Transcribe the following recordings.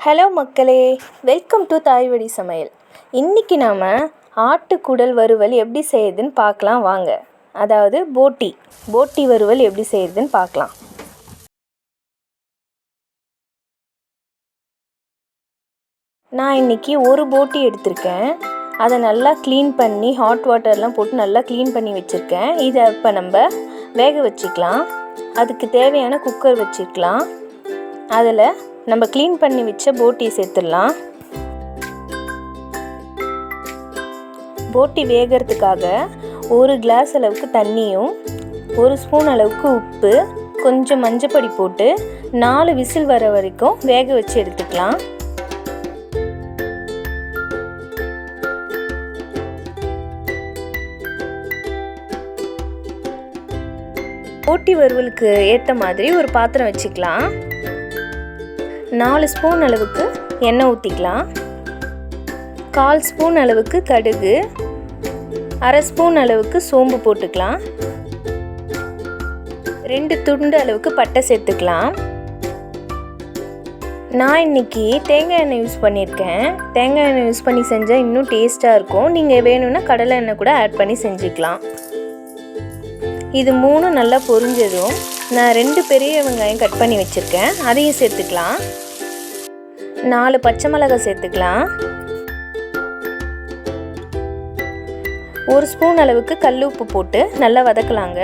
Hello மக்களே, welcome to தாய் சமையல். இன்றைக்கி நாம் ஆட்டுக்குடல் வறுவல் எப்படி செய்யுதுன்னு பார்க்கலாம் வாங்க. அதாவது போட்டி வறுவல் எப்படி செய்யுதுன்னு பார்க்கலாம். நான் இன்றைக்கி ஒரு போட்டி எடுத்திருக்கேன். அதை நல்லா க்ளீன் பண்ணி ஹாட் வாட்டர்லாம் போட்டு நல்லா க்ளீன் பண்ணி வச்சுருக்கேன். இதை இப்போ நம்ம வேக வச்சுக்கலாம். அதுக்கு தேவையான குக்கர் வச்சுக்கலாம். அதில் நம்ம க்ளீன் பண்ணி வச்ச போட்டி சேர்த்துடலாம். போட்டி வேகிறதுக்காக ஒரு கிளாஸ் அளவுக்கு தண்ணியும் 1 ஸ்பூன் அளவுக்கு உப்பு, கொஞ்சம் மஞ்சப்பொடி போட்டு 4 விசில் வர வரைக்கும் வேக வச்சு எடுத்துக்கலாம். போட்டி வறுவலுக்கு ஏற்ற மாதிரி ஒரு பாத்திரம் வச்சுக்கலாம். 4 ஸ்பூன் அளவுக்கு எண்ணெய் ஊற்றிக்கலாம். 1/4 ஸ்பூன் அளவுக்கு கடுகு, 1/2 ஸ்பூன் அளவுக்கு சோம்பு போட்டுக்கலாம். 2 துண்டு அளவுக்கு பட்டை சேர்த்துக்கலாம். நான் இன்றைக்கி தேங்காய் எண்ணெய் யூஸ் பண்ணியிருக்கேன். தேங்காய் எண்ணெய் யூஸ் பண்ணி செஞ்சால் இன்னும் டேஸ்ட்டாக இருக்கும். நீங்கள் வேணும்னா கடலை எண்ணெய் கூட ஆட் பண்ணி செஞ்சுக்கலாம். இது 3 நல்லா பொரிஞ்சதும் நான் 2 பெரிய வெங்காயம் கட் பண்ணி வச்சுருக்கேன், அதையும் சேர்த்துக்கலாம். 4 பச்சை மிளகாய் சேர்த்துக்கலாம். 1 ஸ்பூன் அளவுக்கு கல் உப்பு போட்டு நல்லா வதக்கலாங்க.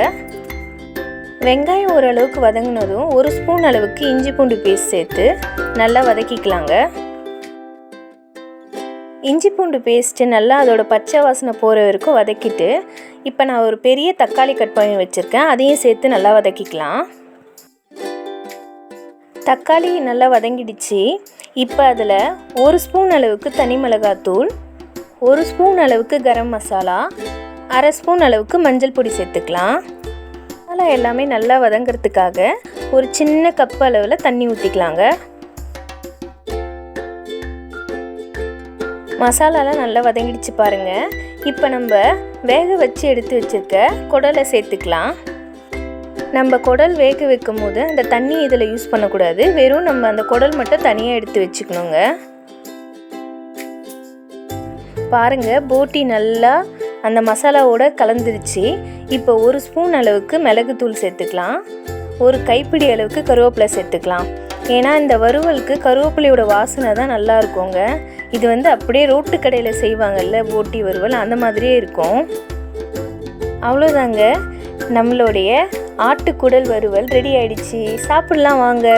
வெங்காயம் ஓரளவுக்கு வதங்கினதும் 1 ஸ்பூன் அளவுக்கு இஞ்சி பூண்டு பேஸ்ட் சேர்த்து நல்லா வதக்கிக்கலாங்க. இஞ்சி பூண்டு பேஸ்ட்டு நல்லா அதோட பச்சை வாசனை போகிற வரைக்கும் வதக்கிட்டு, இப்போ நான் ஒரு பெரிய தக்காளி கட் பண்ணி வச்சுருக்கேன், அதையும் சேர்த்து நல்லா வதக்கிக்கலாம். தக்காளி நல்லா வதங்கிடுச்சு. இப்போ அதில் 1 ஸ்பூன் அளவுக்கு தனி மிளகாத்தூள், 1 ஸ்பூன் அளவுக்கு கரம் மசாலா, 1/2 ஸ்பூன் அளவுக்கு மஞ்சள் பொடி சேர்த்துக்கலாம். மசாலா எல்லாமே நல்லா வதங்கிறதுக்காக ஒரு சின்ன கப் அளவில் தண்ணி ஊற்றிக்கலாங்க. மசாலாலாம் நல்லா வதங்கிடுச்சு பாருங்கள். இப்போ நம்ம வேக வச்சு எடுத்து வச்சுருக்க குடலை சேர்த்துக்கலாம். நம்ம குடல் வேக வைக்கும் போது அந்த தண்ணி இதில் யூஸ் பண்ணக்கூடாது. வெறும் நம்ம அந்த குடல் மட்டும் தனியாக எடுத்து வச்சுக்கணுங்க. பாருங்கள், போட்டி நல்லா அந்த மசாலாவோட கலந்துருச்சு. இப்போ 1 ஸ்பூன் அளவுக்கு மிளகுத்தூள் சேர்த்துக்கலாம். ஒரு கைப்பிடி அளவுக்கு கருவேப்பிலை சேர்த்துக்கலாம். ஏன்னா இந்த வறுவலுக்கு கருவேப்பிலையோட வாசனை தான் நல்லா இருக்குங்க. இது அப்படியே ரோட்டு கடையில் செய்வாங்கல்ல போட்டி வறுவல், அந்த மாதிரியே இருக்கும். அவ்வளோதாங்க, நம்மளுடைய ஆட்டுக்குடல் வறுவல் ரெடி ஆயிடுச்சு. சாப்பிடலாம் வாங்க.